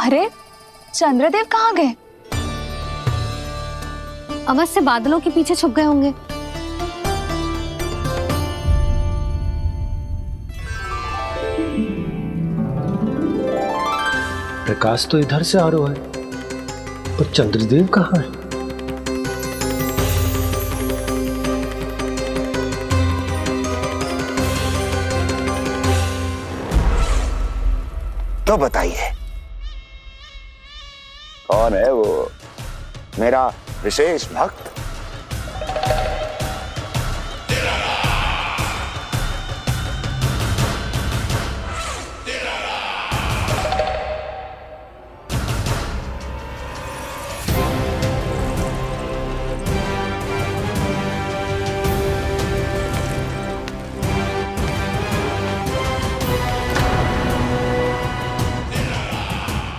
अरे चंद्रदेव कहाँ गए? अवश्य बादलों के पीछे छुप गए होंगे। प्रकाश तो इधर से आ रहा है, पर चंद्रदेव कहाँ है? तो बताइए कौन है वो मेरा विशेष भक्त?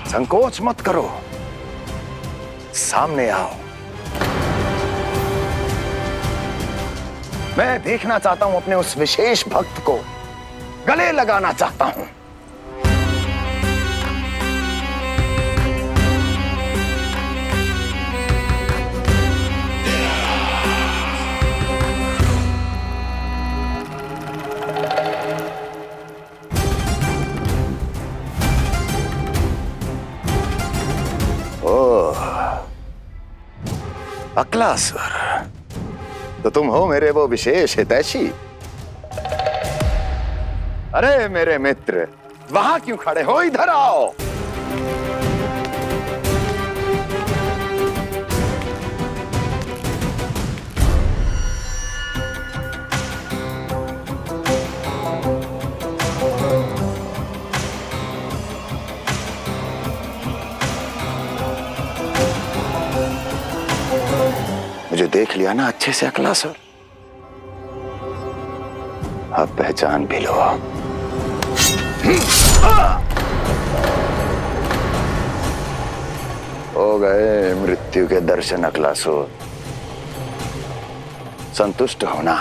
संकोच मत करो, सामने आओ। मैं देखना चाहता हूं अपने उस विशेष भक्त को, गले लगाना चाहता हूं। अक्लासुर, तो तुम हो मेरे वो विशेष हितैषी। अरे मेरे मित्र, वहां क्यों खड़े हो? इधर आओ। मुझे देख लिया ना अच्छे से अक्लासुर? अब पहचान भी लो। हो गए मृत्यु के दर्शन अक्लासुर, संतुष्ट होना।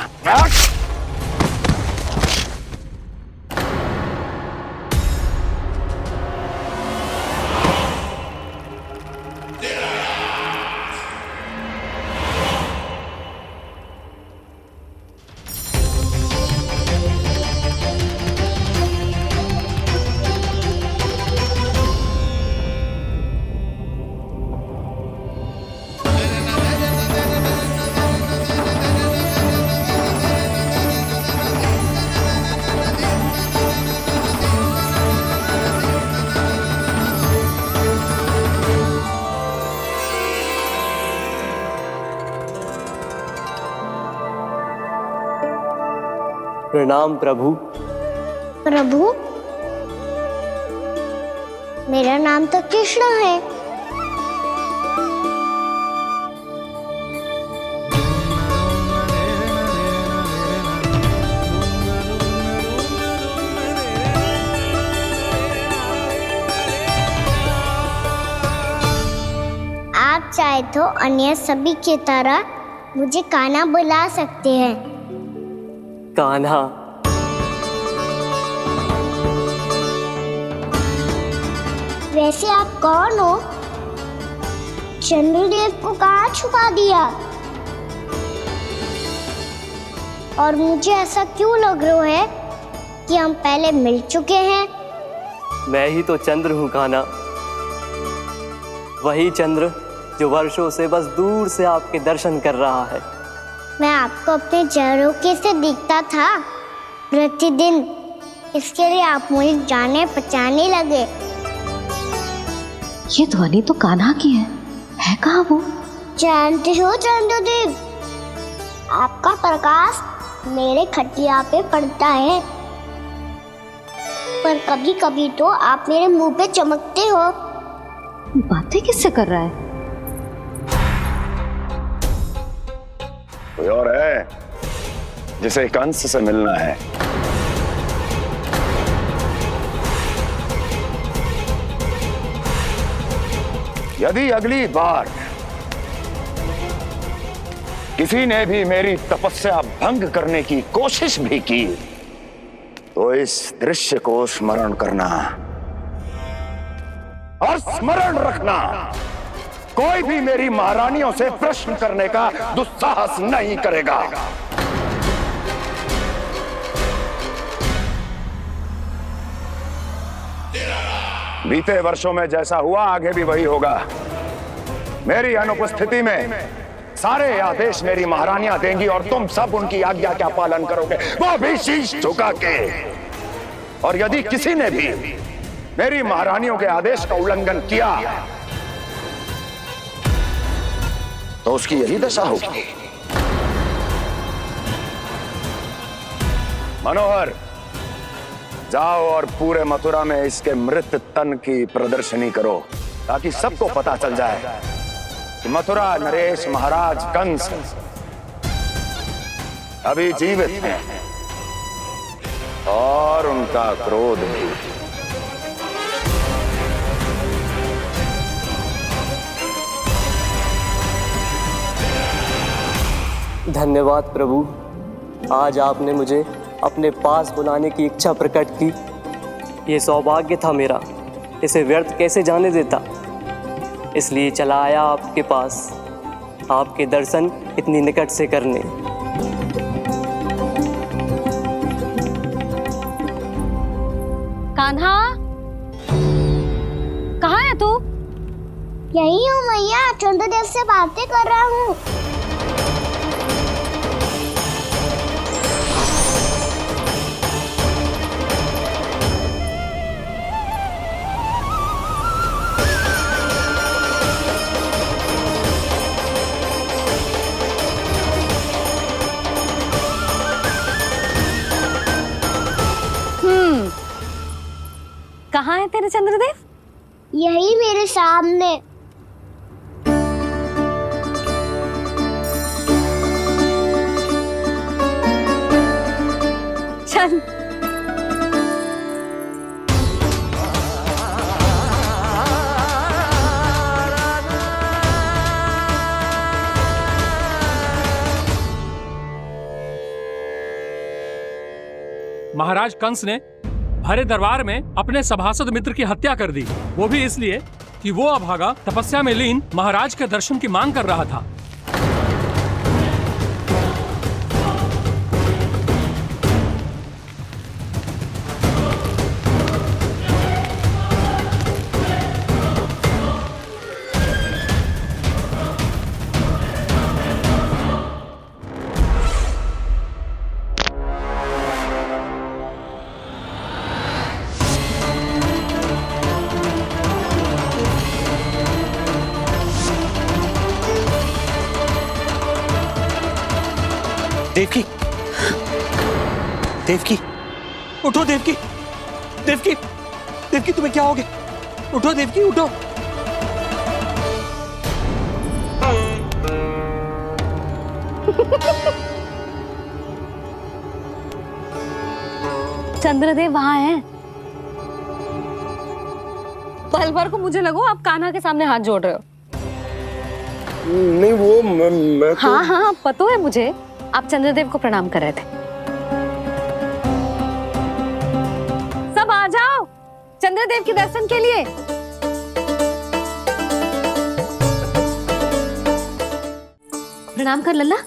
प्रणाम प्रभु। प्रभु, मेरा नाम तो कृष्ण है। आप चाहे तो अन्य सभी की तरह मुझे कान्हा बुला सकते हैं। कान्हा? वैसे आप कौन हो? चंद्रदेव को कहाँ छुपा दिया? और मुझे ऐसा क्यों लग रहा है कि हम पहले मिल चुके हैं? मैं ही तो चंद्र हूँ कान्हा, वही चंद्र जो वर्षों से बस दूर से आपके दर्शन कर रहा है। मैं आपको अपने झरोखे से दिखता था प्रतिदिन, इसके लिए आप मुझे जाने पहचाने लगे। ये ध्वनि तो कान्हा की है कहाँ वो? जानते हो चंद्रदेव, आपका प्रकाश मेरे खटिया पे पड़ता है, पर कभी कभी तो आप मेरे मुंह पे चमकते हो। बातें किससे कर रहा है? कोई और है जिसे कंस से मिलना है? यदि अगली बार किसी ने भी मेरी तपस्या भंग करने की कोशिश भी की तो इस दृश्य को स्मरण करना, और स्मरण रखना, कोई भी मेरी महारानियों से प्रश्न करने का दुस्साहस नहीं करेगा। बीते वर्षों में जैसा हुआ आगे भी वही होगा। मेरी अनुपस्थिति में सारे आदेश मेरी महारानियां देंगी और तुम सब उनकी आज्ञा का पालन करोगे, वो भी शीश झुका के। और यदि किसी ने भी मेरी महारानियों के आदेश का उल्लंघन किया तो उसकी यही दशा होगी। मनोहर, जाओ और पूरे मथुरा में इसके मृत तन की प्रदर्शनी करो, ताकि सबको पता चल जाए कि मथुरा नरेश महाराज कंस अभी जीवित हैं और उनका क्रोध भी। धन्यवाद प्रभु, आज आपने मुझे अपने पास बुलाने की इच्छा प्रकट की। ये सौभाग्य था मेरा, इसे व्यर्थ कैसे जाने देता। इसलिए चला आया आपके पास, आपके दर्शन इतनी निकट से करने। कान्हा, कहाँ है तू? यही हूँ मैया, चंद्रदेव से बातें कर रहा हूँ। कहाँ है तेरे चंद्रदेव? यही मेरे सामने। चल। महाराज कंस ने भरे दरबार में अपने सभासद मित्र की हत्या कर दी, वो भी इसलिए कि वो अभागा तपस्या में लीन महाराज के दर्शन की मांग कर रहा था। देवकी, देवकी, उठो देवकी, देवकी, देवकी तुम्हें क्या हो गया? उठो देवकी, उठो। चंद्रदेव वहाँ हैं। पल भर को मुझे लगो आप कान्हा के सामने हाथ जोड़ रहे हो। नहीं, वो मैं तो... हाँ हाँ, पता है मुझे, आप चंद्रदेव को प्रणाम कर रहे थे। सब आ जाओ चंद्रदेव के दर्शन के लिए। प्रणाम कर लल्ला।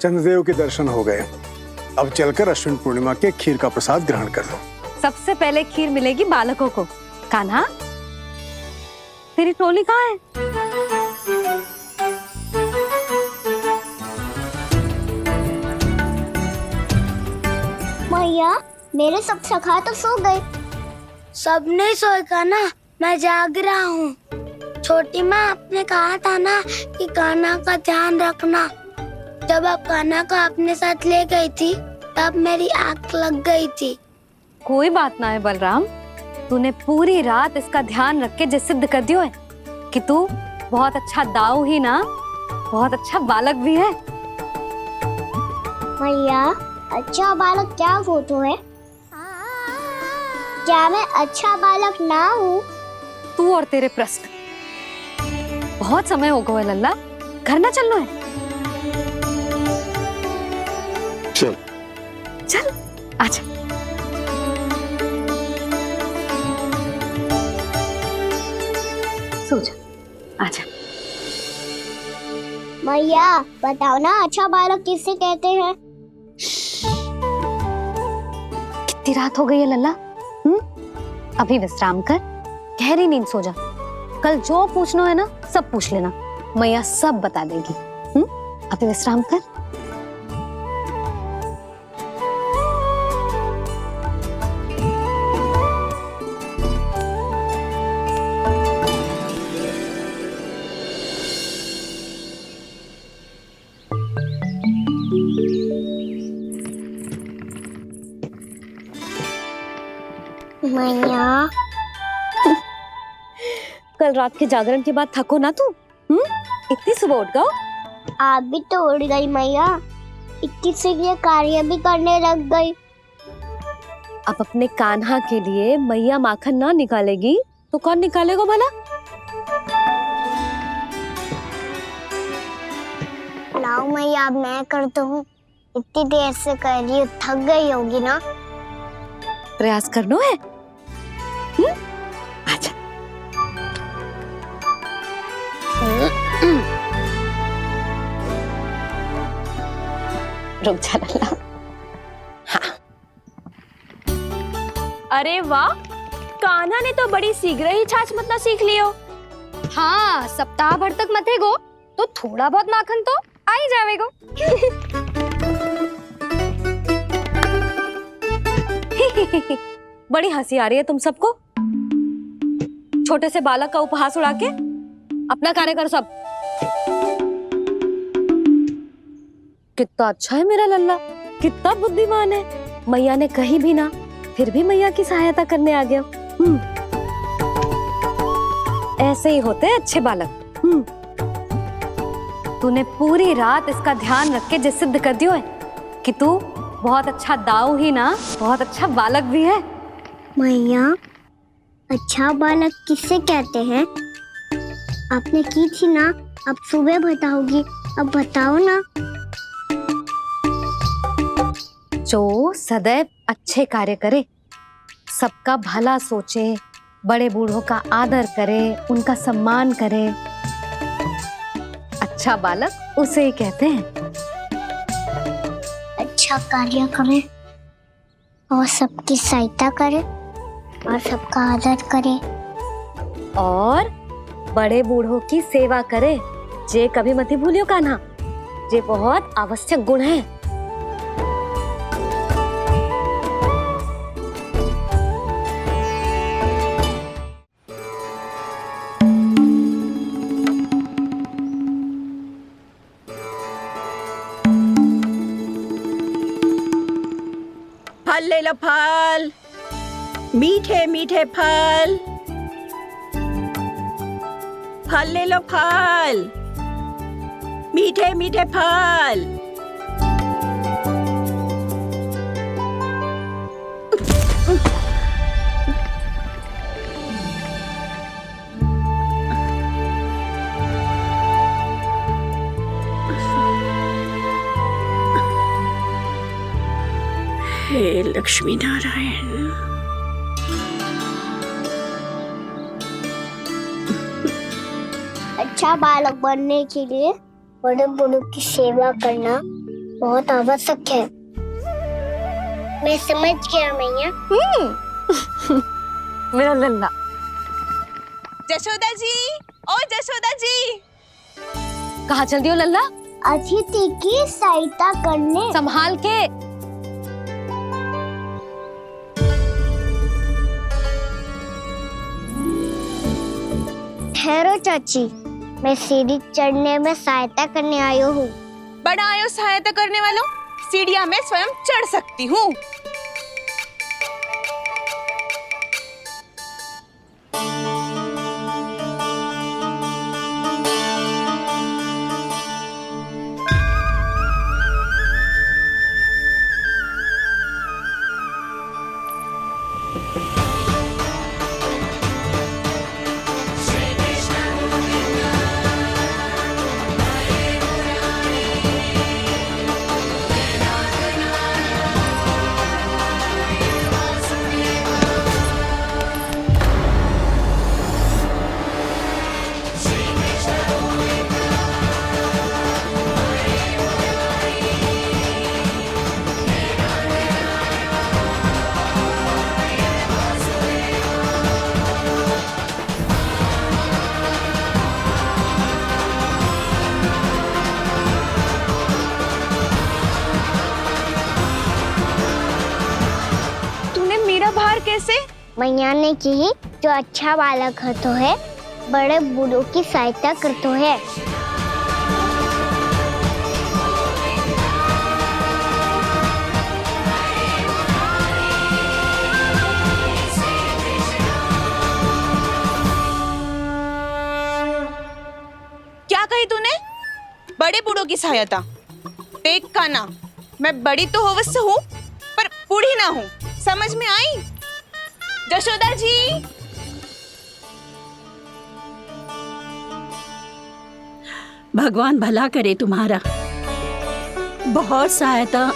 चंद्रदेव के दर्शन हो गए, अब चलकर अश्विन पूर्णिमा के खीर का प्रसाद ग्रहण कर लो। सबसे पहले खीर मिलेगी बालकों को। कान्हा, तेरी टोली कहाँ है? मैया, मेरे सब सखा तो सो गए। सब नहीं सोए कान्हा, मैं जाग रहा हूँ। छोटी माँ, आपने कहा था ना कि कान्हा का ध्यान रखना। जब आप कान्हा को अपने साथ ले गई थी तब मेरी आँख लग गई थी। कोई बात ना है बलराम, तूने पूरी रात इसका ध्यान रख के जे सिद्ध कर दियो है कि तू बहुत अच्छा दाऊ ही ना, बहुत अच्छा बालक भी है। मैया, अच्छा बालक क्या फोटो है? क्या मैं अच्छा बालक ना हूँ? तू और तेरे प्रश्न। बहुत समय हो गया लल्ला, घर ना चलना है। चल आजा। सो जा, आजा। मैया बताओ ना, अच्छा बालक किसे कहते हैं? कितनी रात हो गई है लल्ला? अभी विश्राम कर, गहरी नींद सो जा। कल जो पूछना है ना सब पूछ लेना, मैया सब बता देगी। अभी विश्राम कर। मैया कल रात के जागरण के बाद थको ना तू? इतनी सुबह उठ गओ? आप भी तो उड़ गई मैया, इक्कीस से ये कार्य भी करने लग गई। अब अपने कान्हा के लिए मैया माखन ना निकालेगी तो कौन निकालेगा भला? लाओ मैया, अब मैं करता हूँ। इतनी देर से कर रही हूँ, थक गई होगी ना। प्रयास करनो है। आजा। रुक जा लल्ला। अरे वाह, कान्हा ने तो बड़ी शीघ्र ही छाछ मतना सीख लियो। हाँ, सप्ताह भर तक मते गो तो थोड़ा बहुत माखन तो आ ही जावेगो। बड़ी हंसी आ रही है तुम सबको। छोटे से बालक का उपहास उड़ा के अपना कार्य करो सब। कितना अच्छा है मेरा लल्ला, कितना बुद्धिमान है। मैया ने कही भी ना, फिर भी मैया की सहायता करने आ गया। ऐसे ही होते हैं अच्छे बालक। तूने पूरी रात इसका ध्यान रख के जे सिद्ध कर दियो है कि तू बहुत अच्छा दाऊ ही ना, बहुत अच्छा बालक भी है। मैया, अच्छा बालक किसे कहते हैं? आपने की थी ना, अब सुबह बताओगी, अब बताओ ना। जो सदैव अच्छे कार्य करे, सबका भला सोचे, बड़े बूढ़ों का आदर करे, उनका सम्मान करे, अच्छा बालक उसे ही कहते हैं। अच्छा कार्य करे और सबकी सहायता करे और सबका आदर करे और बड़े बूढ़ों की सेवा करे, जे कभी मत भूलियो कान्हा, जे बहुत आवश्यक गुण है। फल ले लो, फल, मीठे मीठे फल। फल ले लो, फल, मीठे मीठे फल। हे लक्ष्मी नारायण। अच्छा बालक बनने के लिए बड़े बूढ़ों की सेवा करना बहुत आवश्यक है। मैं समझ गया मैया। मेरा लल्ला। जशोदा जी, ओ जशोदा जी। कहाँ चल दियो लल्ला? अतिथि की सहायता करने। संभाल के। ठहरो चाची, मैं सीढ़ी चढ़ने में सहायता करने आई हूँ। बड़ा आयो सहायता करने वालों, सीढ़ियाँ मैं स्वयं चढ़ सकती हूँ। मैया ने की जो अच्छा बालक होतो है बड़े बूढ़ों की सहायता करतो है। क्या कही तूने? बड़े बूढ़ों की सहायता? देख काना, मैं बड़ी तो अवश्य हूँ पर बूढ़ी ना हूँ, समझ में आई? जशोदा जी, भगवान भला करे तुम्हारा। बहुत सहायता।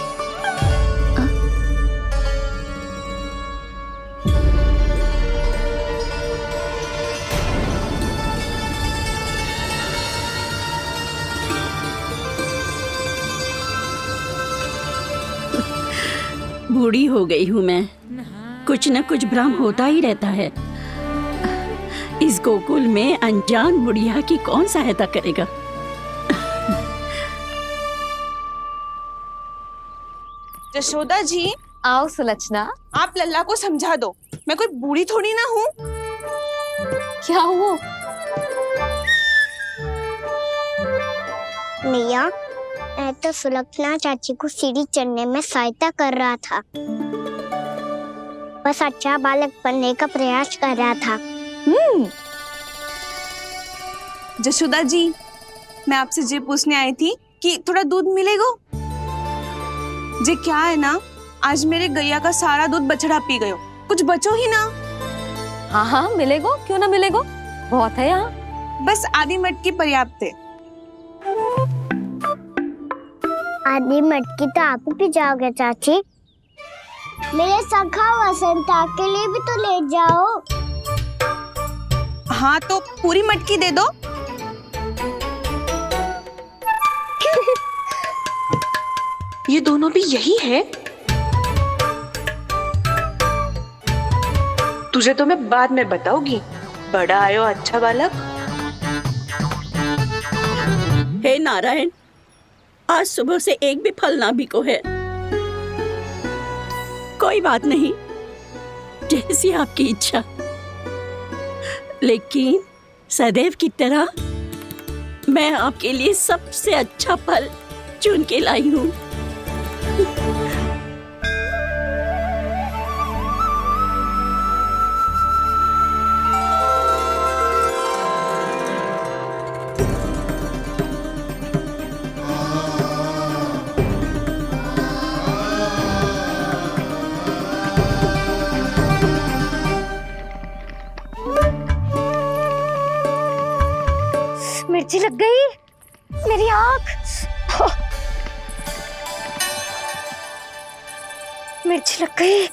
बूढ़ी हो गई हूँ मैं, कुछ न कुछ भ्रम होता ही रहता है। इस गोकुल में अनजान बुढ़िया की कौन सहायता करेगा? जशोदा जी, आओ सुलक्षणा। आप लल्ला को समझा दो, मैं कोई बूढ़ी थोड़ी ना हूँ। क्या हुआ? मैया, मैं तो सुलक्षणा चाची को सीढ़ी चढ़ने में सहायता कर रहा था, बस अच्छा बालक बनने का प्रयास कर रहा था। जशोदा जी, मैं आपसे ये पूछने आई थी कि थोड़ा दूध मिलेगा? जे क्या है ना, आज मेरे गैया का सारा दूध बछड़ा पी गयो, कुछ बचो ही ना। हाँ हाँ मिलेगो, क्यों ना मिलेगो, बहुत है यहाँ। बस आधी मटकी पर्याप्त है। आधी मटकी तो आप ही पी जाओगे चाची, मेरे सखा वसंता के लिए भी तो ले जाओ। हाँ तो पूरी मटकी दे दो। ये दोनों भी यही है? तुझे तो मैं बाद में बताऊंगी, बड़ा आयो अच्छा बालक। हे नारायण, आज सुबह से एक भी फल ना बिको है। कोई बात नहीं, जैसी आपकी इच्छा, लेकिन सदैव की तरह मैं आपके लिए सबसे अच्छा फल चुन के लाई हूँ। मिर्ची लग गई मेरी आँख। मिर्ची लग गई।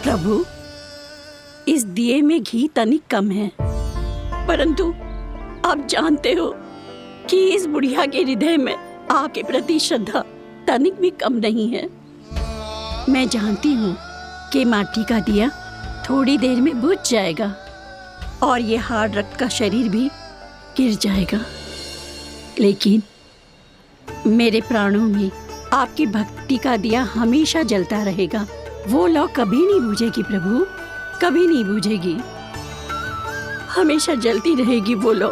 प्रभु, इस दिए में घी तनिक कम है, परंतु आप जानते हो कि इस बुढ़िया के हृदय में आपके प्रति श्रद्धा तनिक भी कम नहीं है। मैं जानती हूँ कि माटी का दिया थोड़ी देर में बुझ जाएगा और ये हार्ड रक्त का शरीर भी गिर जाएगा, लेकिन मेरे प्राणों में आपकी भक्ति का दिया हमेशा जलता रहेगा। वो लौ कभी नहीं बुझेगी प्रभु, कभी नहीं बुझेगी, हमेशा जलती रहेगी वो लौ।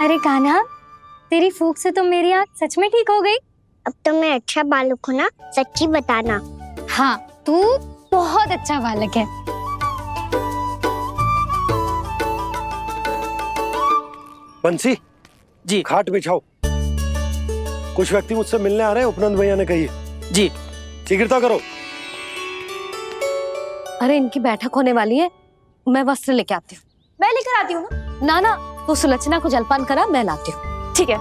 अरे कान्हा, तेरी फूंक से तो मेरी आँख सच में ठीक हो गई। अब तो मैं अच्छा बालक हूँ ना, सच्ची बताना। हाँ, तू बहुत अच्छा बालक है। बंसी जी खाट बिछाओ। कुछ व्यक्ति मुझसे मिलने आ रहे हैं, उपनंद भैया ने कही है। जी। शीघ्रता करो। अरे इनकी बैठक होने वाली है, मैं वस्त्र लेके आती हूँ। मैं लेकर आती हूँ ना। ना तो सुलक्षणा को जलपान करा, मैं लाती हूँ। ठीक है।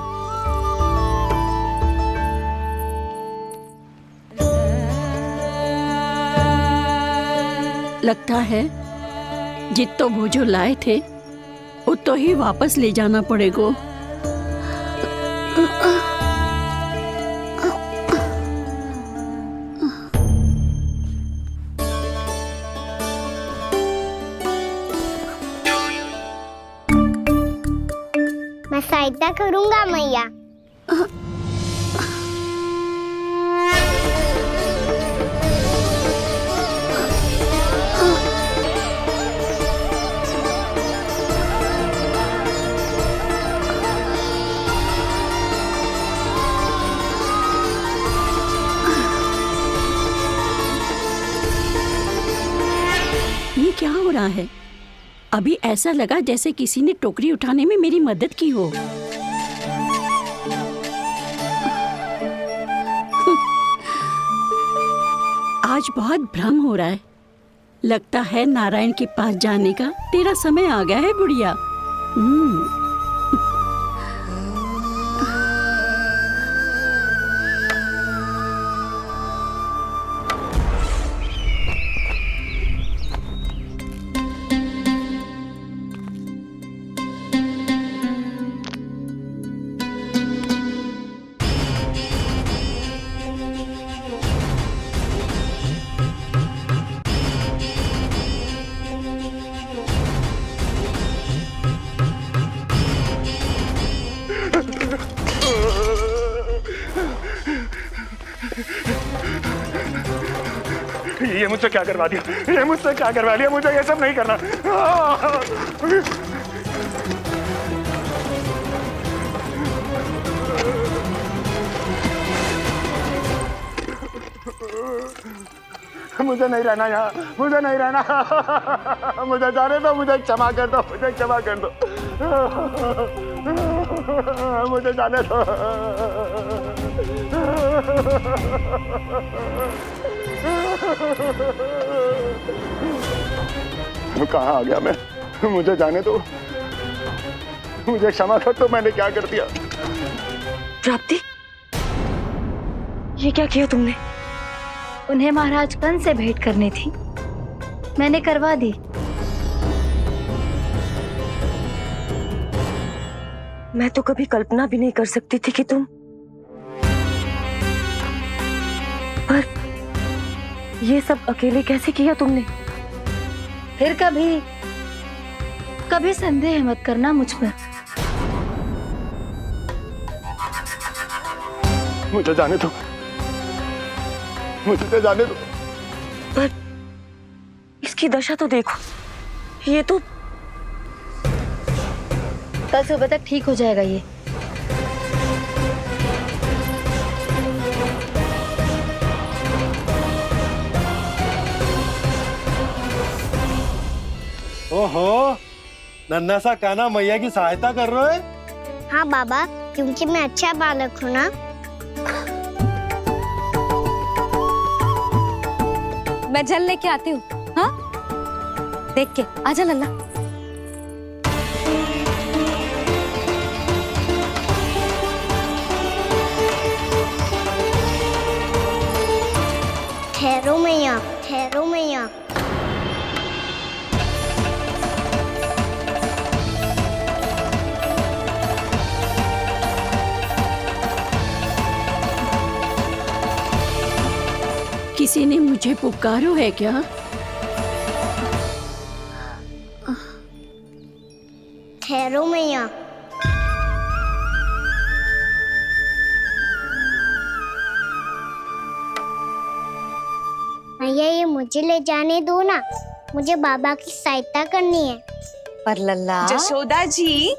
लगता है जितो भोजो लाए थे उतो ही वापस ले जाना पड़ेगा। मैं सहायता करूंगा मैया। ये क्या हो रहा है? अभी ऐसा लगा जैसे किसी ने टोकरी उठाने में मेरी मदद की हो। आज बहुत भ्रम हो रहा है। लगता है नारायण के पास जाने का तेरा समय आ गया है बुढ़िया। ये मुझसे क्या करवा दिया, ये मुझसे क्या करवा लिया, मुझे ये सब नहीं करना। मुझे नहीं रहना यहाँ, मुझे नहीं रहना, मुझे जाने दो, मुझे क्षमा कर दो, मुझे क्षमा कर दो, मुझे जाने दो। कहाँ आ गया मैं? मुझे जाने दो, मुझे क्षमा कर दो, मैंने क्या कर दिया? प्राप्ति, ये क्या किया तुमने? उन्हें महाराज कंस से भेंट करनी थी, मैंने करवा दी। मैं तो कभी कल्पना भी नहीं कर सकती थी कि तुम, पर ये सब अकेले कैसे किया तुमने? फिर कभी संदेह मत करना मुझ पर। मुझे जाने दो, मुझे जाने दो। पर इसकी दशा तो देखो, ये तो कल सुबह तक ठीक हो जाएगा ये। ओहो, नन्हा सा कान्हा मैया की सहायता कर रहे हो? हाँ बाबा, क्योंकि मैं अच्छा बालक हूँ ना। मैं जल लेके आती हूँ। हाँ, देख के आजा लल्ला। ठहरो मैया, ठहरो मैया। किसी ने मुझे पुकारो है क्या? ठहरो मैया। मैया, ये मुझे ले जाने दो ना, मुझे बाबा की सहायता करनी है। पर लल्ला, जशोदा जी,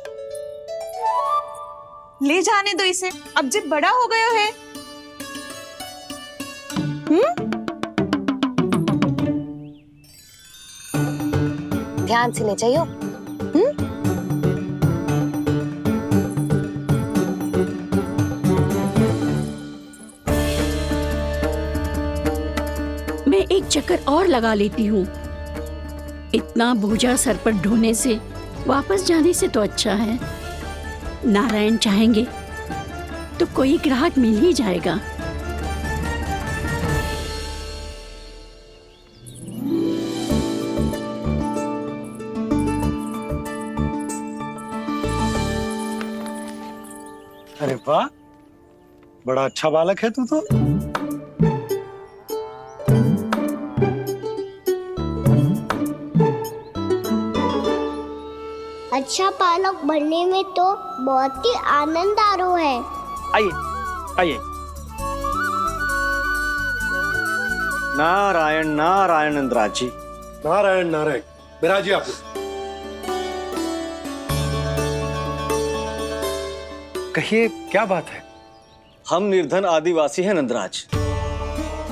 ले जाने दो इसे, अब जब बड़ा हो गया है। ध्यान से ले जाइयो। एक चक्कर और लगा लेती हूँ। इतना बोझा सर पर ढोने से वापस जाने से तो अच्छा है। नारायण चाहेंगे तो कोई ग्राहक मिल ही जाएगा। अरे वाह, बड़ा अच्छा बालक है तू तो। अच्छा पालक बनने में तो बहुत ही आनंद आ रहा है। आइए आइए। नारायण नारायण नंदराज जी। नारायण नारायण। बिराजिए आप। कहिए क्या बात है? हम निर्धन आदिवासी हैं नंदराज,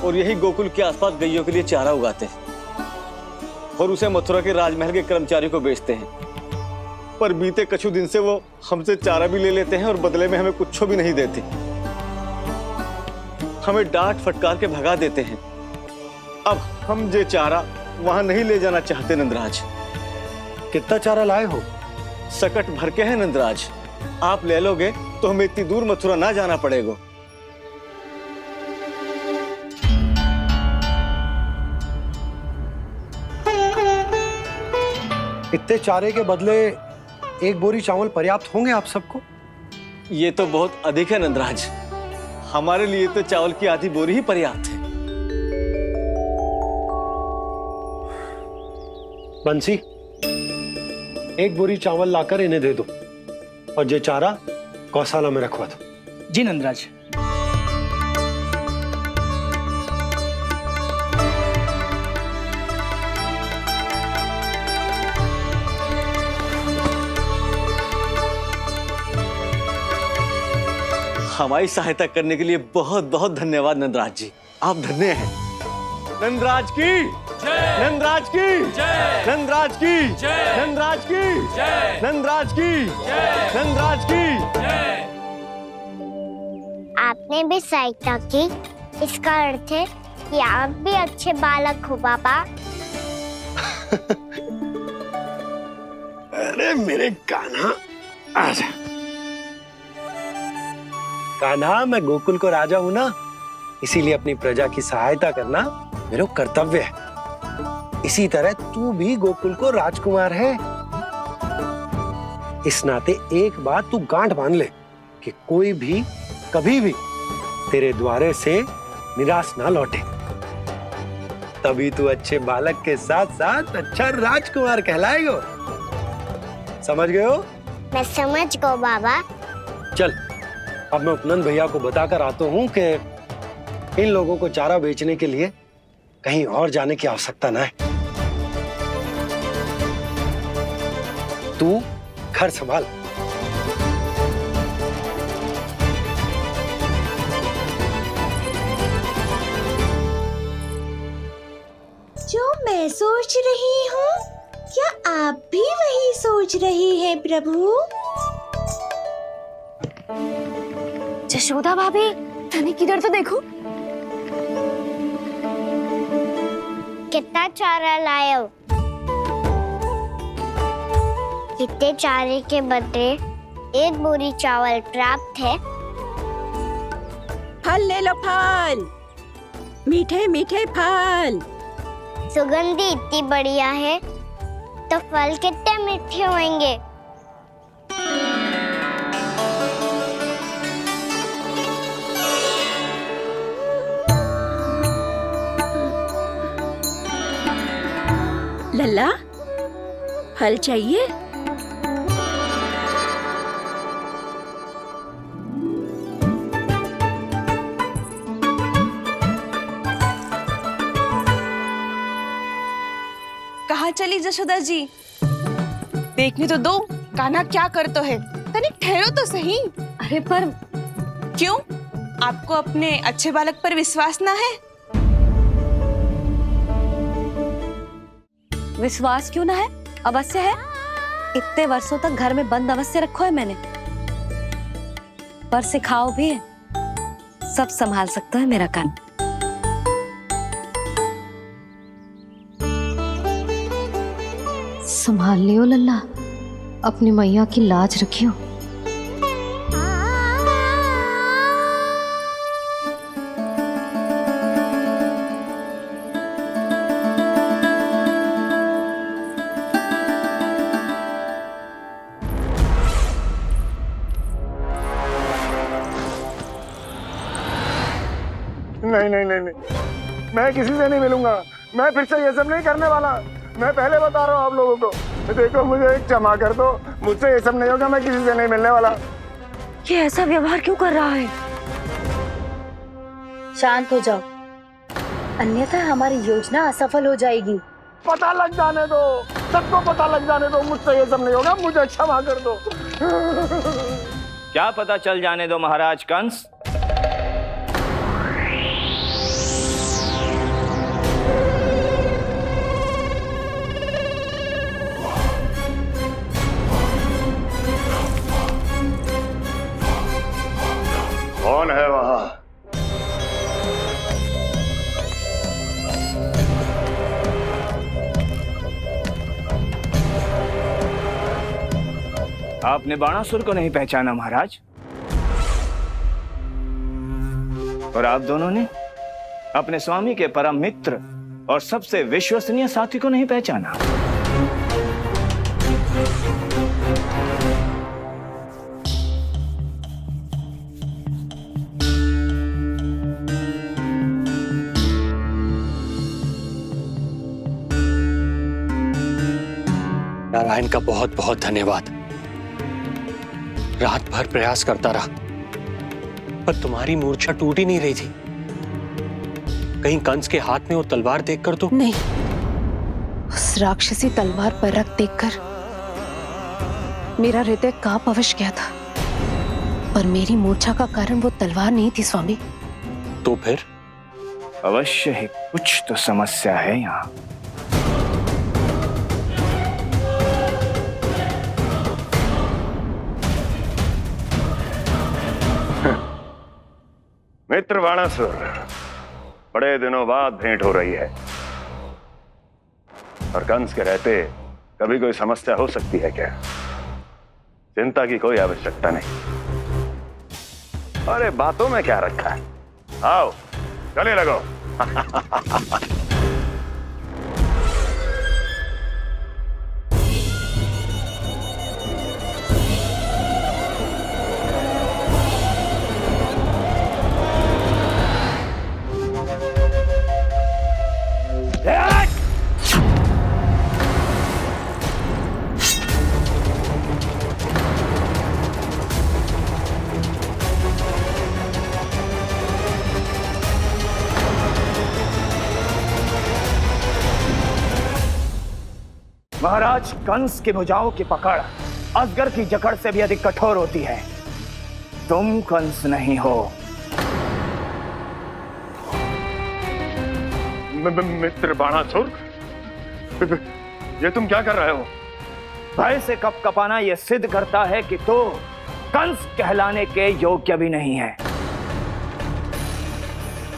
और यही गोकुल के आसपास गैयों के लिए चारा उगाते हैं और उसे मथुरा के राजमहल के कर्मचारी को बेचते हैं। पर बीते कुछ दिन से वो हमसे चारा भी ले लेते हैं और बदले में हमें कुछ भी नहीं देते। हमें डांट फटकार के भगा देते हैं। अब हम ये चारा वहां नहीं ले जाना चाहते नंदराज। कितना चारा लाए हो? सकट भर के हैं नंदराज। आप ले लोगे तो हमें इतनी दूर मथुरा ना जाना पड़ेगा। इतने चारे के बदले एक बोरी चावल पर्याप्त होंगे आप सबको? ये तो बहुत अधिक है नंदराज। हमारे लिए तो चावल की आधी बोरी ही पर्याप्त है। बंसी, एक बोरी चावल लाकर इन्हें दे दो और ये चारा गौशाला में रखवा दो। जी नंदराज। हमारी सहायता करने के लिए बहुत बहुत धन्यवाद नंदराज जी। आप धन्य हैं। नंदराज की जय, नंदराज की जय, नंदराज की जय, नंदराज की जय, नंदराज की जय, नंदराज की जय। आपने भी सहायता की, इसका अर्थ है कि आप भी अच्छे बालक हो पापा। अरे मेरे कान्हा, आजा। कान्हा, मैं गोकुल को राजा हूं ना, इसीलिए अपनी प्रजा की सहायता करना मेरा कर्तव्य है। इसी तरह तू भी गोकुल को राजकुमार है। इस नाते एक बात तू गांठ बांध ले कि कोई भी कभी भी तेरे द्वारे से निराश ना लौटे। तभी तू अच्छे बालक के साथ साथ अच्छा राजकुमार कहलाएगा। समझ गए हो? मैं समझ गया बाबा। चल, अब मैं उपनंद भैया को बताकर आता हूँ कि इन लोगों को चारा बेचने के लिए कहीं और जाने की आवश्यकता ना है। तू घर संभाल। जो मैं सोच रही हूँ, क्या आप भी वही सोच रही हैं प्रभु? यशोदा भाभी, तनिक इधर तो देखो। कितना चारा लाए हो? कितने चारे के बदले एक बोरी चावल प्राप्त है। फल ले लो, फल, मीठे मीठे फल। सुगंधी इतनी बढ़िया है तो फल कितने मीठे होंगे। लल्ला, फल चाहिए? कहाँ चली जशोदा जी? देखने तो दो कान्हा क्या करते है। तनिक ठहरो तो सही। अरे पर क्यों? आपको अपने अच्छे बालक पर विश्वास ना है? विश्वास क्यों ना है? अवश्य है। इतने वर्षों तक घर में बंद अवश्य रखो है मैंने, पर सिखाओ भी है। सब संभाल सकता है मेरा कान। संभाल लियो लल्ला, अपनी मैया की लाज रखियो। नहीं नहीं नहीं नहीं, मैं किसी से नहीं मिलूंगा। मैं फिर से ये सब नहीं करने वाला। मैं पहले बता रहा हूँ आप लोगों को। देखो मुझे एक क्षमा कर दो, मुझसे ये सब नहीं होगा। मैं किसी से नहीं मिलने वाला। ये ऐसा व्यवहार क्यों कर रहा है? शांत हो जाओ, अन्यथा हमारी योजना असफल हो जाएगी। पता लग जाने दो, सबको पता लग जाने दो। मुझसे ये सब नहीं होगा, मुझे क्षमा कर दो। क्या पता चल जाने दो महाराज कंस? कौन है वहां? आपने बाणासुर को नहीं पहचाना महाराज, और आप दोनों ने अपने स्वामी के परम मित्र और सबसे विश्वसनीय साथी को नहीं पहचाना। नारायण का बहुत बहुत धन्यवाद। रात भर प्रयास करता रहा, पर तुम्हारी मूर्छा टूट ही नहीं रही थी। कहीं कंस के हाथ में वो तलवार देखकर तो नहीं, उस राक्षसी तलवार पर रख देखकर मेरा हृदय कांप अवश्य गया था, पर मेरी मूर्छा का कारण वो तलवार नहीं थी स्वामी। तो फिर? अवश्य ही कुछ तो समस्या है यहाँ। मित्र बाणासुर, बड़े दिनों बाद भेंट हो रही है, और कंस के रहते कभी कोई समस्या हो सकती है क्या? चिंता की कोई आवश्यकता नहीं। अरे बातों में क्या रखा है, आओ गले लगो। महाराज कंस की भुजाओं की पकड़ अजगर की जकड़ से भी अधिक कठोर होती है। तुम कंस नहीं हो। मित्र बाणासुर, ये तुम क्या कर रहे हो? भय से कपकपाना यह सिद्ध करता है कि तो कंस कहलाने के योग्य भी नहीं है।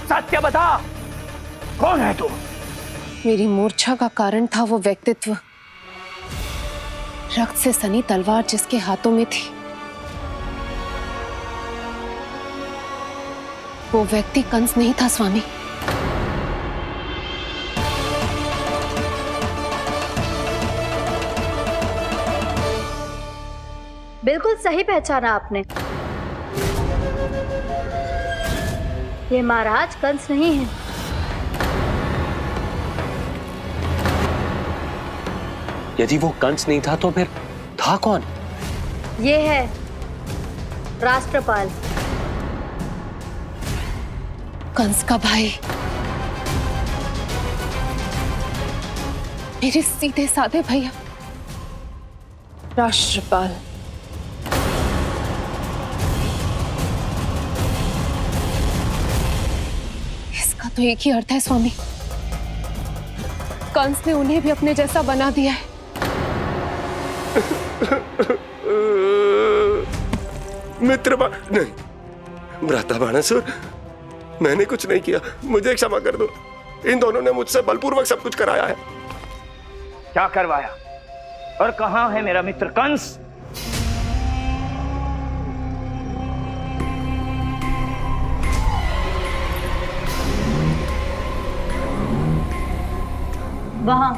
सत्य बता, कौन है तू? मेरी मूर्छा का कारण था वो व्यक्तित्व, रक्त से सनी तलवार जिसके हाथों में थी। वो व्यक्ति कंस नहीं था स्वामी। बिल्कुल सही पहचाना आपने। ये महाराज कंस नहीं है। यदि वो कंस नहीं था तो फिर था कौन? ये है राष्ट्रपाल, कंस का भाई, मेरे सीधे साधे भैया राष्ट्रपाल। इसका तो एक ही अर्थ है स्वामी, कंस ने उन्हें भी अपने जैसा बना दिया है। नहीं, भ्राता बाणासुर, मैंने कुछ नहीं किया, मुझे क्षमा कर दो। इन दोनों ने मुझसे बलपूर्वक सब कुछ कराया है। क्या करवाया? और कहाँ है मेरा मित्र कंस? वहां।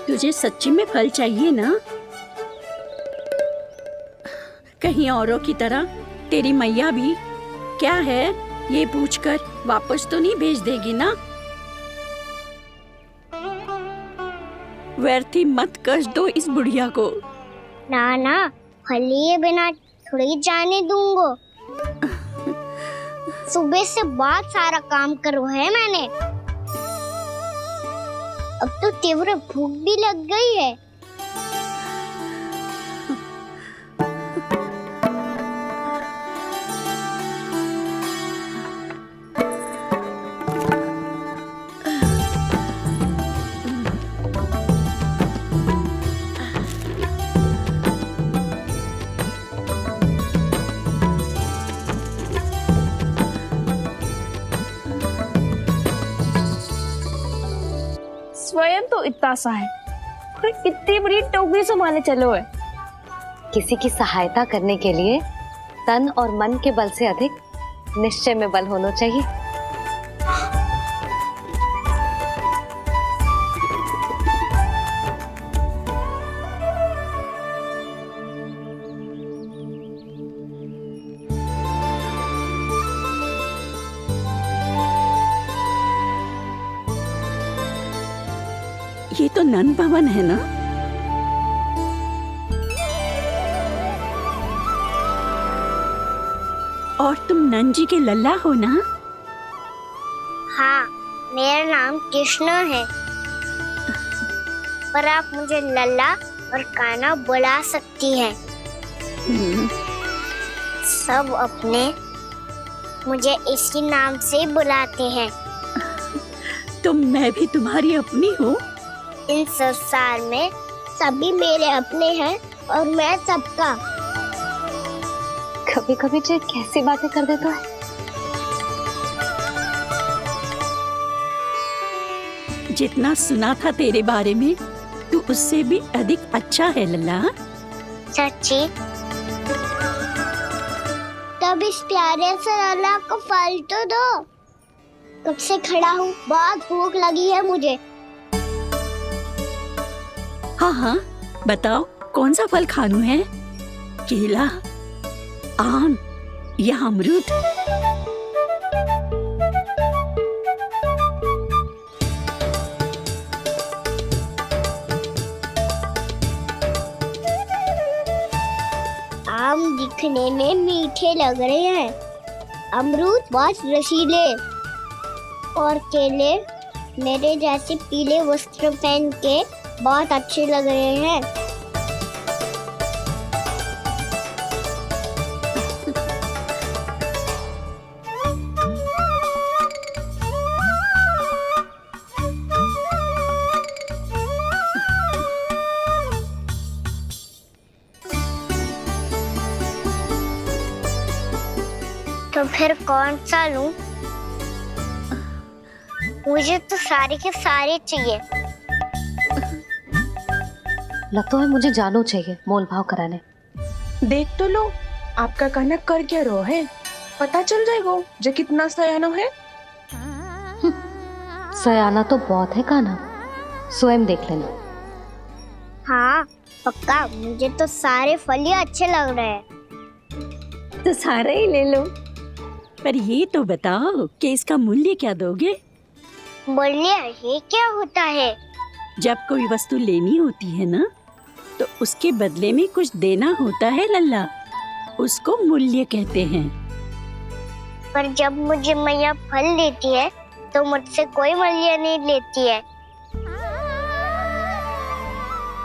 तुझे सच्ची में फल चाहिए ना? कहीं औरों की तरह तेरी मैया भी क्या है ये पूछकर वापस तो नहीं भेज देगी ना? व्यर्थ ही मत कष्ट दो इस बुढ़िया को। ना ना, फल लिए बिना थोड़ी जाने दूंगो। सुबह से बहुत सारा काम करो है मैंने। अब तो तीव्र भूख भी लग गई है। स्वयं तो इतना सा है, कोई कितनी बड़ी टोकरी संभालने चलो है। किसी की सहायता करने के लिए तन और मन के बल से अधिक निश्चय में बल होना चाहिए। ये तो नन भवन है ना? और तुम नन जी के लल्ला हो ना? हाँ, मेरा नाम कृष्ण है, पर आप मुझे लल्ला और कान्हा बुला सकती हैं। सब अपने मुझे इसी नाम से बुलाते हैं। तो मैं भी तुम्हारी अपनी हूँ। इन संसार में सभी मेरे अपने हैं और मैं सबका। कभी कभी जो कैसी बातें कर देता है। जितना सुना था तेरे बारे में तू उससे भी अधिक अच्छा है लल्ला। सच्ची? तब इस प्यारे से लल्ला को फल तो दो। कब से खड़ा हूँ, बहुत भूख लगी है मुझे। हाँ हाँ, बताओ कौन सा फल खानू है? केला, आम या अमरूद? आम दिखने में मीठे लग रहे हैं, अमरूद बहुत रसीले और केले मेरे जैसे पीले वस्त्र पहन के बहुत अच्छे लग रहे हैं। तो फिर कौन सा लूं? मुझे तो सारे के सारे चाहिए। लगता है मुझे जानो चाहिए मोल भाव कराने। देख तो लो, आपका कहना कर क्या रो है, पता चल जाएगा जो कितना सयाना है। सयाना तो बहुत है कान्हा, स्वयं देख लेना। हाँ पक्का, मुझे तो सारे फल ही अच्छे लग रहे हैं। तो सारे ही ले लो। पर ये तो बताओ कि इसका मूल्य क्या दोगे? बोलिए, ये क्या होता है? जब कोई वस्तु लेनी होती है ना, तो उसके बदले में कुछ देना होता है लल्ला। उसको मूल्य कहते हैं। पर जब मुझे मैया फल देती है तो मुझसे कोई मूल्य नहीं लेती है।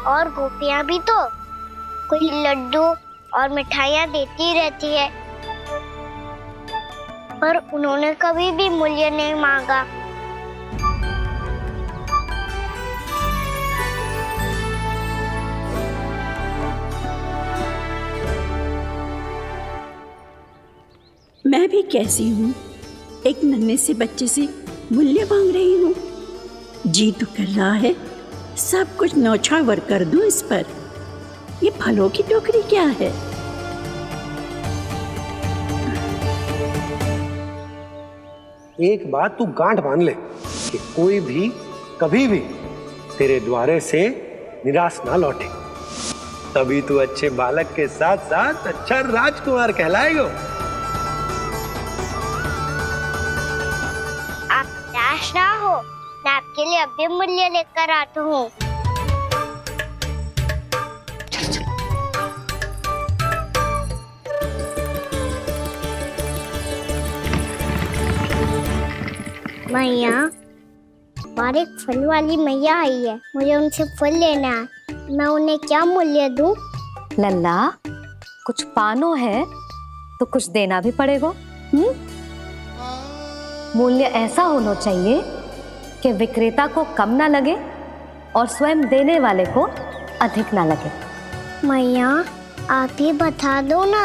और गोपियां भी तो कोई लड्डू और मिठाइयाँ देती रहती है, पर उन्होंने कभी भी मूल्य नहीं मांगा। मैं भी कैसी हूँ, एक नन्हे से बच्चे से मूल्य मांग रही हूँ। जी तो कर रहा है सब कुछ न्यौछावर कर दूं इस पर। ये फलों की टोकरी क्या है? एक बात तू गांठ बांध ले कि कोई भी कभी भी तेरे द्वारे से निराश ना लौटे, तभी तू अच्छे बालक के साथ साथ अच्छा राजकुमार कहलाएगा। आप निराश ना हो, मैं आपके लिए अभी मूल्य लेकर आता हूँ। मैया, हमारे फल वाली मैया आई है, मुझे उनसे फल लेना है। मैं उन्हें क्या मूल्य दूं? लल्ला, कुछ पानो है तो कुछ देना भी पड़ेगा। मूल्य ऐसा होना चाहिए कि विक्रेता को कम ना लगे और स्वयं देने वाले को अधिक ना लगे। मैया, आप ही बता दो ना।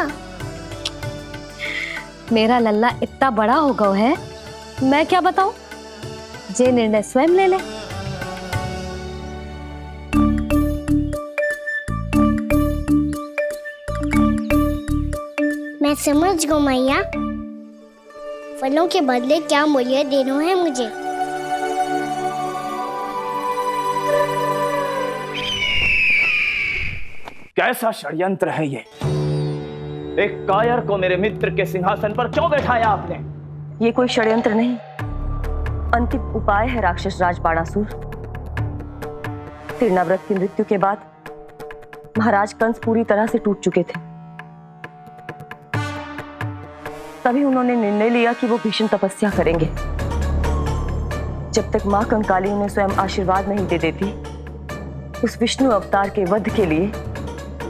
मेरा लल्ला इतना बड़ा हो गया है, मैं क्या बताऊं? जे निर्णय स्वयं ले ले। मैं समझ गई मैया, फलों के बदले क्या मूल्य देना है मुझे। कैसा षड्यंत्र है ये? एक कायर को मेरे मित्र के सिंहासन पर क्यों बैठाया आपने? ये कोई षड्यंत्र नहीं, अंतिम उपाय है राक्षस राज बाणासुर। तिरनाव्रत की मृत्यु के बाद महाराज कंस पूरी तरह से टूट चुके थे। तभी उन्होंने निर्णय लिया कि वो भीषण तपस्या करेंगे। जब तक मां कंकाली उन्हें स्वयं आशीर्वाद नहीं दे देती, उस विष्णु अवतार के वध के लिए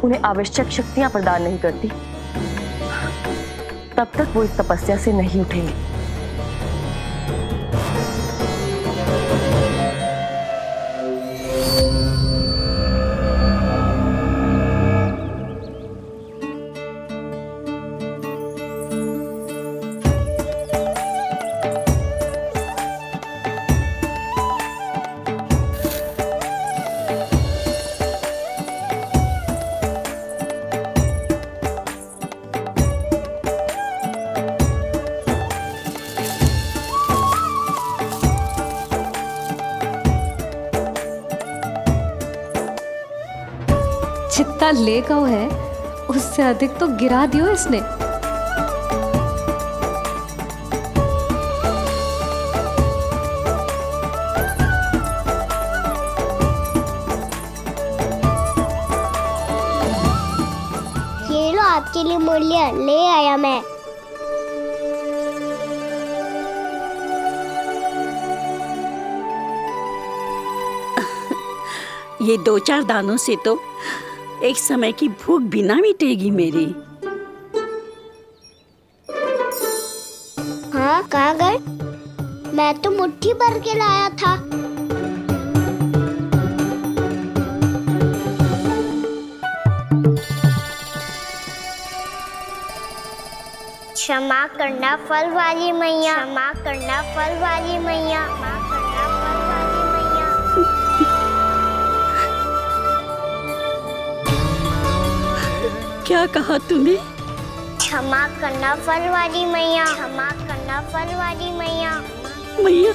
उन्हें आवश्यक शक्तियां प्रदान नहीं करती, तब तक वो इस तपस्या से नहीं उठेंगे। जितना ले गया है उससे अधिक तो गिरा दियो इसने। ये लो, आपके लिए मूल्य ले आया मैं। ये 2-4 दानों से तो एक समय की भूख भी ना मिटेगी मेरी। हाँ, कहाँ गए? मैं तो मुट्ठी भर के लाया था। क्षमा करना फल वाली मैया, क्षमा करना फल वाली मैया, क्षमा करना फल वाली मैया। क्या कहा तूने? क्षमा करना फल वाली मैया, क्षमा करना फल वाली मैया। मैया,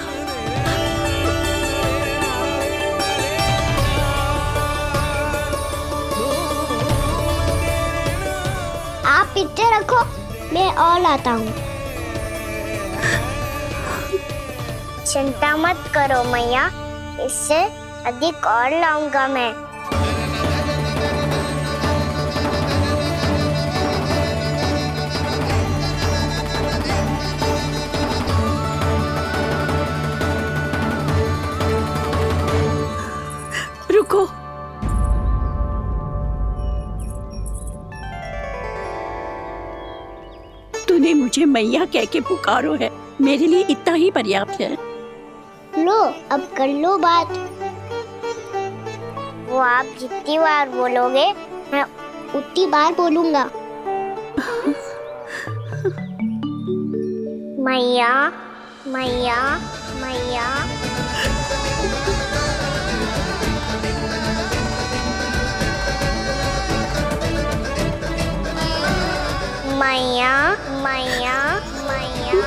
आप इतने रखो, मैं और लाता हूँ। चिंता मत करो मैया, इससे अधिक और लाऊंगा मैं। रुको, तूने मुझे मैया कह के पुकारो है, मेरे लिए इतना ही पर्याप्त है। लो अब कर लो बात। वो आप जितनी बार बोलोगे मैं उतनी बार बोलूंगा। मैया मैया मैया। मैया मैया मैया।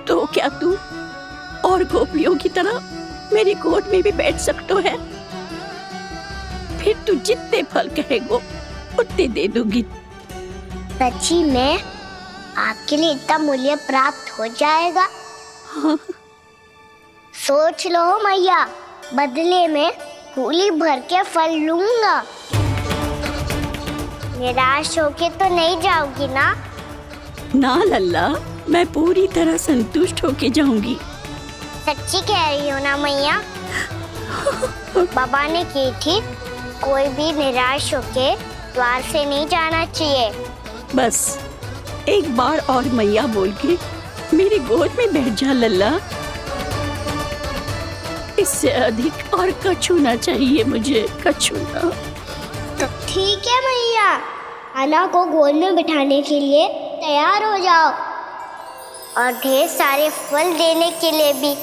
तो क्या तू और गोपियों की तरह मेरी गोद में भी बैठ सकते है? फिर तू जितने फल कहेगो उतने दे दूंगी। सच्ची में आपके लिए इतना मूल्य प्राप्त हो जाएगा? हाँ। सोच लो मैया, बदले में फूली भर के फल लूंगा। निराश होके तो नहीं जाओगी ना? ना लल्ला, मैं पूरी तरह संतुष्ट होके जाऊंगी। सच्ची कह रही हो ना मैया? बाबा ने की थी, कोई भी निराश होके द्वार से नहीं जाना चाहिए। बस एक बार और मैया बोल के मेरी गोद में बैठ जा लल्ला। इससे अधिक और कछु ना चाहिए मुझे, कछु ना। तो ठीक है मैया, अन्ना को गोद में बिठाने के लिए तैयार हो जाओ और ढेर सारे फल देने के लिए भी।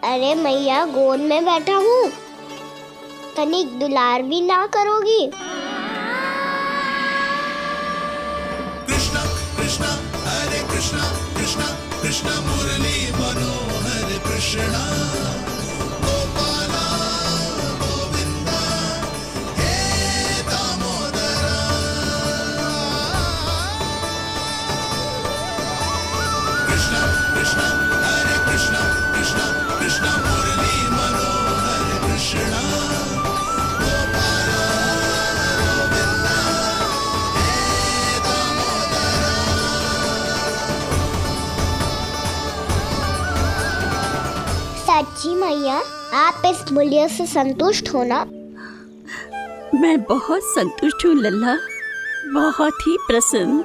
अरे मैया, गोद में बैठा हूँ, तनिक दुलार भी ना करोगी? कृष्णा कृष्णा हरे कृष्णा कृष्णा कृष्णा मुरली मनोहर कृष्णा गोपाला गोविंदा हे दामोदरा। कृष्णा कृष्णा हरे कृष्णा कृष्णा कृष्णा मुरली मनोहर कृष्णा गोपाला गोविंदा हे दामोदरा। सच्ची मैया, आप इस मूल्य से संतुष्ट हो ना? मैं बहुत संतुष्ट हूँ लल्ला, बहुत ही प्रसन्न।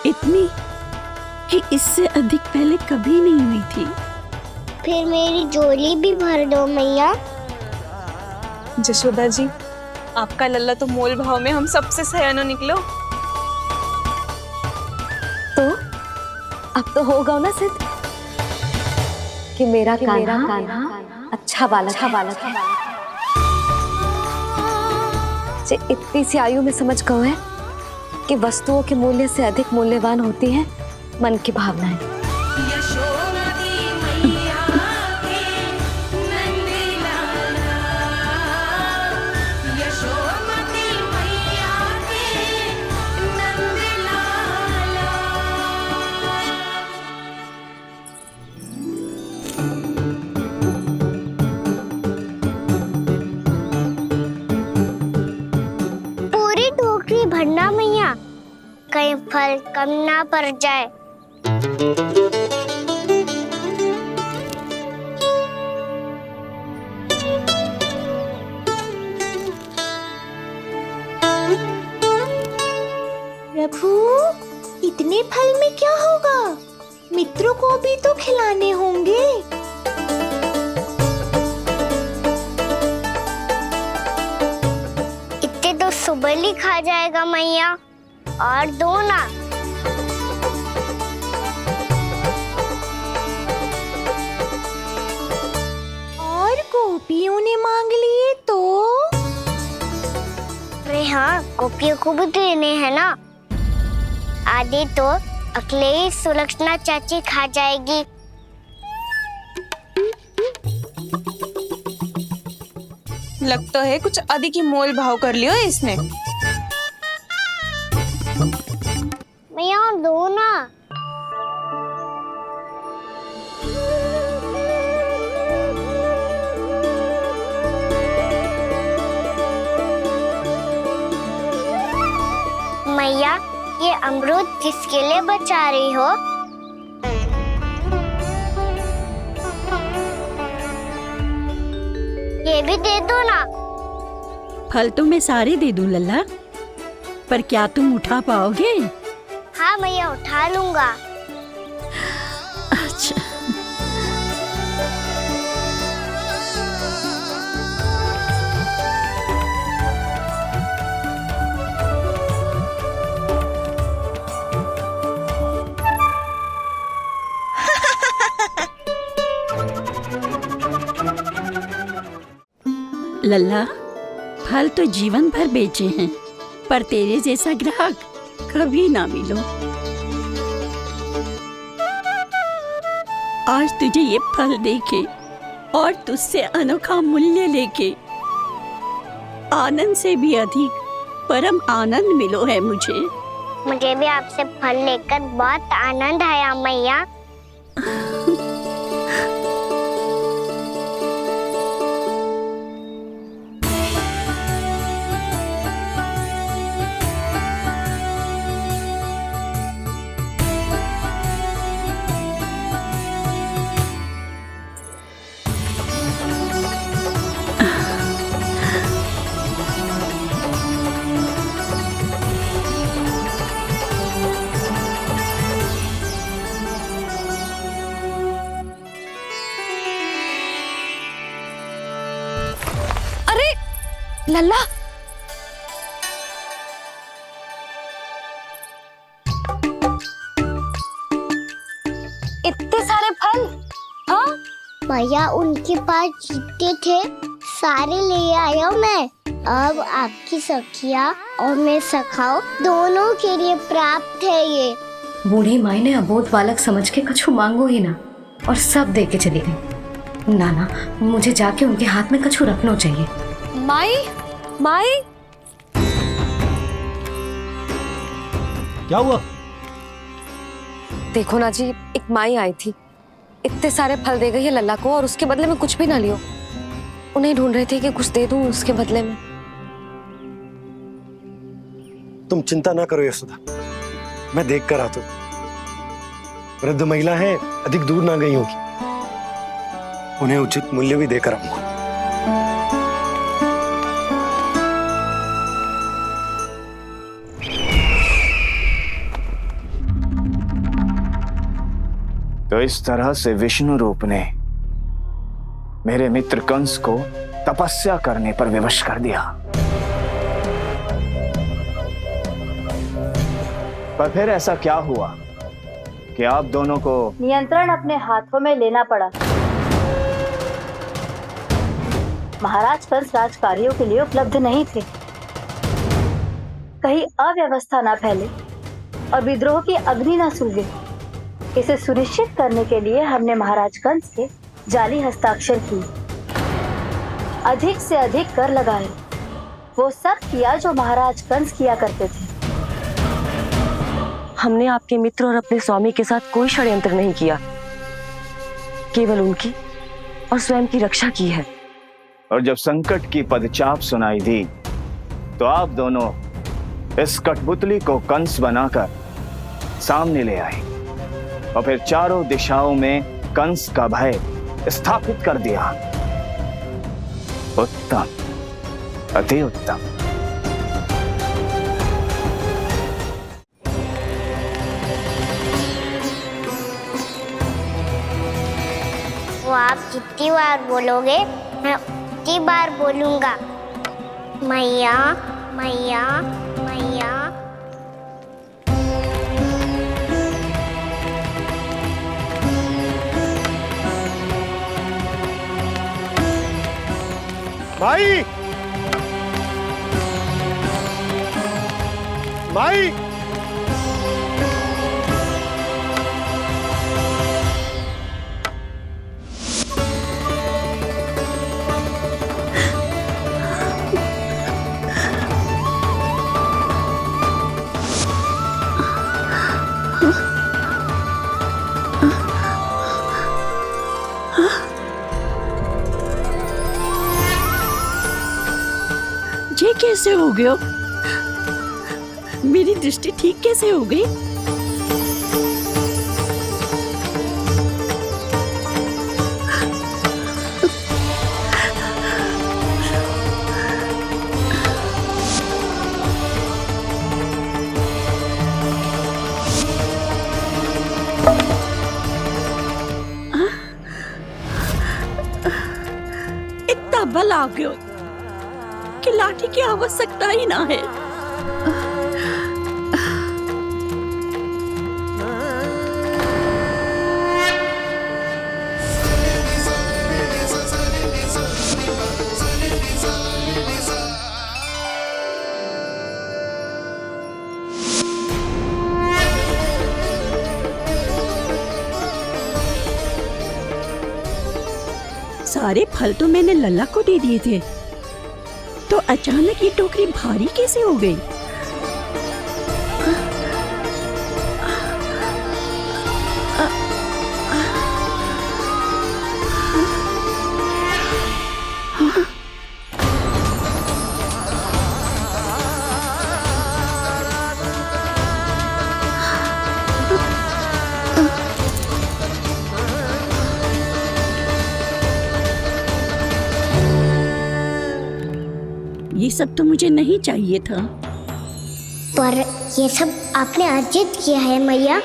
इतनी कि इससे अधिक पहले कभी नहीं हुई थी। फिर मेरी झोली भी भर दो मैया। जशोदा जी, आपका लल्ला तो मोल भाव में हम सबसे सयानो निकलो। तो अब तो होगा ना सिद्ध कि मेरा कान्हा अच्छा बालक है। जे इतनी सी आयु में समझ गए है कि वस्तुओं के मूल्य से अधिक मूल्यवान होती है मन की भावनाएं। पूरी टोकरी भरना मैया, कहीं फल कम ना पड़ जाए। प्रभु, इतने फल में क्या होगा? मित्रों को भी तो खिलाने होंगे। सुबह खा जाएगा मैया, और दो ना। और गोपियों ने मांग लिए तो? अरे हाँ, गोपियों को भी देने हैं ना। आधे तो अकेले सुलक्षणा चाची खा जाएगी। लगता है कुछ अधिक ही मोल भाव कर लियो इसने। मैया और दो ना। मैया, ये अमरूद किसके लिए बचा रही हो? ये भी दे दो ना। फल तो मैं सारे दे दूं लल्ला, पर क्या तुम उठा पाओगे? हाँ मैया, उठा लूंगा। अच्छा। लल्ला, फल तो जीवन भर बेचे हैं, पर तेरे जैसा ग्राहक कभी ना मिलो। आज तुझे ये फल देके और तुझसे अनोखा मूल्य लेके आनंद से भी अधिक परम आनंद मिलो है मुझे। मुझे भी आपसे फल लेकर बहुत आनंद आया मैया। लल्ला, इतने सारे फल? हाँ भैया, उनके पास जितने थे सारे ले आया मैं। अब आपकी सखिया और मैं सखाओ दोनों के लिए प्राप्त है ये। बूढ़ी माई ने अबोध बालक समझ के कछु मांगो ही ना, और सब दे के चली गई। नाना, मुझे जाके उनके हाथ में कछु रखना चाहिए। माई, माई, क्या हुआ? देखो ना जी, एक माई आई थी, इतने सारे फल दे गई है लल्ला को, और उसके बदले में कुछ भी ना लियो। उन्हें ढूंढ रहे थे कि कुछ दे दूं उसके बदले में। तुम चिंता ना करो यशोदा, मैं देख कर आता हूं। वृद्ध महिला है, अधिक दूर ना गई होगी, उन्हें उचित मूल्य भी देकर आऊंगा। तो इस तरह से विष्णु रूप ने मेरे मित्र कंस को तपस्या करने पर विवश कर दिया। पर फिर ऐसा क्या हुआ कि आप दोनों को नियंत्रण अपने हाथों में लेना पड़ा? महाराज कंस राजकार्यों के लिए उपलब्ध नहीं थे। कहीं अव्यवस्था ना फैले और विद्रोह की अग्नि ना सूझे, इसे सुनिश्चित करने के लिए हमने महाराज कंस के जाली हस्ताक्षर किए, अधिक से अधिक कर लगाए, वो सब किया जो महाराज कंस किया करते थे। हमने आपके मित्र और अपने स्वामी के साथ कोई षड्यंत्र नहीं किया, केवल उनकी और स्वयं की रक्षा की है। और जब संकट की पदचाप सुनाई दी तो आप दोनों इस कठपुतली को कंस बनाकर सामने ले आए और फिर चारों दिशाओं में कंस का भय स्थापित कर दिया। उत्तम, अति उत्तम। वो आप जितनी बार बोलोगे मैं उतनी बार बोलूंगा। मैया, मैया मैया। माई, माई, ये कैसे हो गया? मेरी दृष्टि ठीक कैसे हो गई? इतना बल आ गया कि लाठी की आवश्यकता ही ना है। सारे फल तो मैंने लल्ला को दे दिए थे, तो अचानक ये टोकरी भारी कैसे हो गई? ये सब तो मुझे नहीं चाहिए था। पर ये सब आपने अर्जित किया है मैया।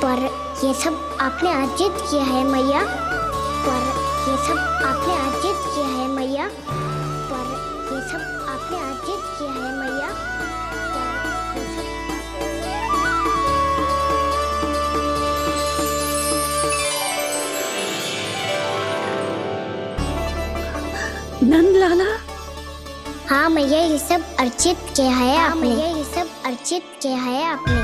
पर ये सब आपने अर्जित किया है मैया। पर ये सब आपने अर्जित किया है मैया। पर ये सब आपने अर्जित किया है मैया। नंद लाला। हाँ मैया, ये सब अर्जित किया है आपने। ये सब अर्जित किया है आपने।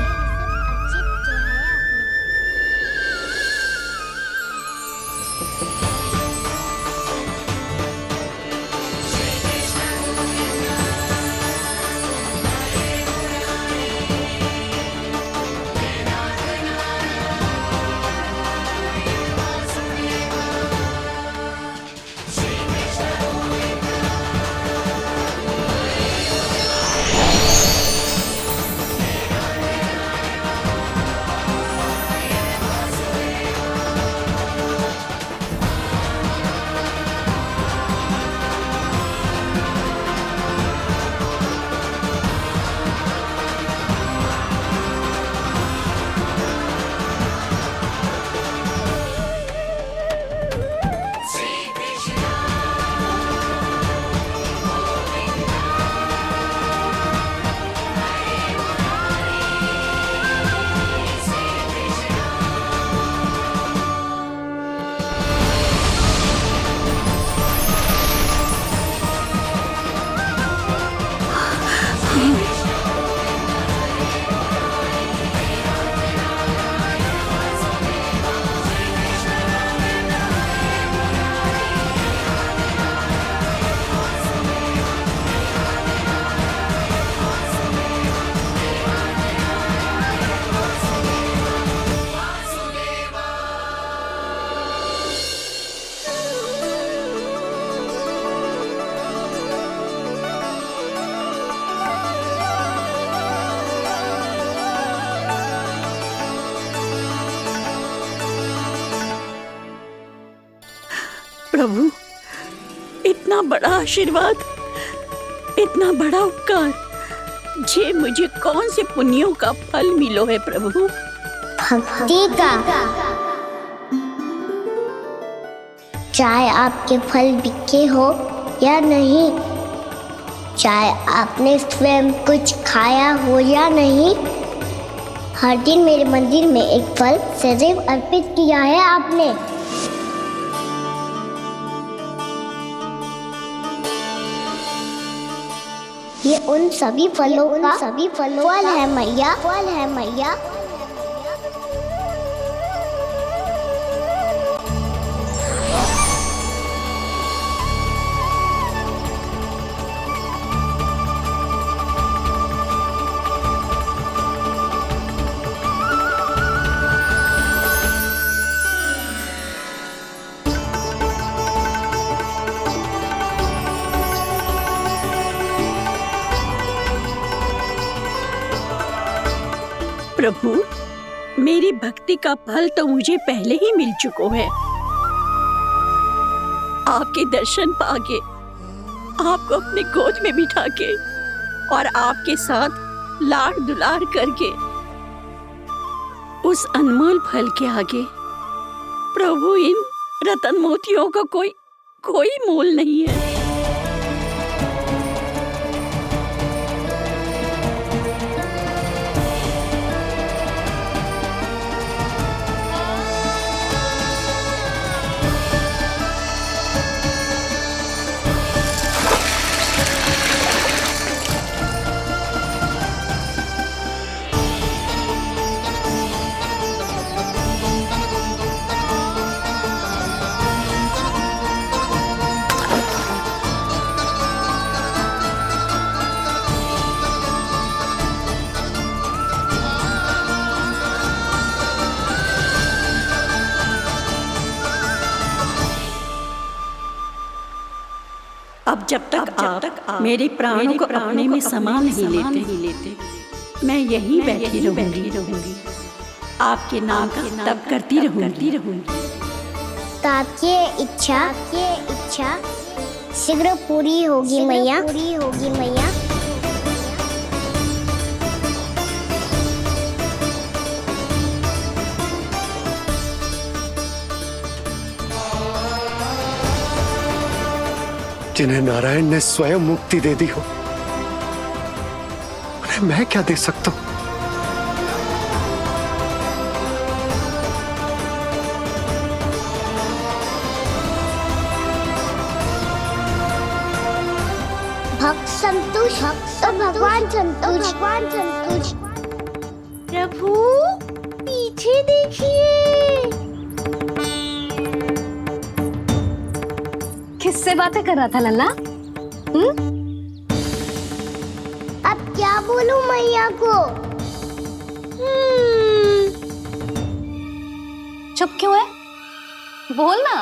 प्रभु, इतना बड़ा आशीर्वाद, इतना बड़ा उपकार, जे मुझे कौन से पुण्यों का फल मिलो है प्रभु? भक्ति का। चाहे आपके फल बिके हो या नहीं, चाहे आपने स्वयं कुछ खाया हो या नहीं, हर दिन मेरे मंदिर में एक फल सदैव अर्पित किया है आपने। ये उन सभी फलों का फल है मैया, फल है मैया। प्रभु, मेरी भक्ति का फल तो मुझे पहले ही मिल चुका है। आपके दर्शन पाके, आपको अपने गोद में बिठा के और आपके साथ लाड दुलार करके, उस अनमोल फल के आगे प्रभु इन रतन मोतियों का कोई मोल नहीं है। अब जब तक आप मेरे प्राणों को अपने में समा नहीं लेते, मैं यहीं बैठी रहूंगी, आपके नाम का तप करती रहूंगी। तो आपकी इच्छा शीघ्र पूरी होगी मैया। जिन्हें नारायण ने स्वयं मुक्ति दे दी हो, उन्हें मैं क्या दे सकता हूं? भक्त संतोष तो भगवान संतोष। प्रभु पीछे देखिए। किससे बातें कर रहा था लल्ला? अब क्या बोलूं मैया को? चुप क्यों है? बोल ना।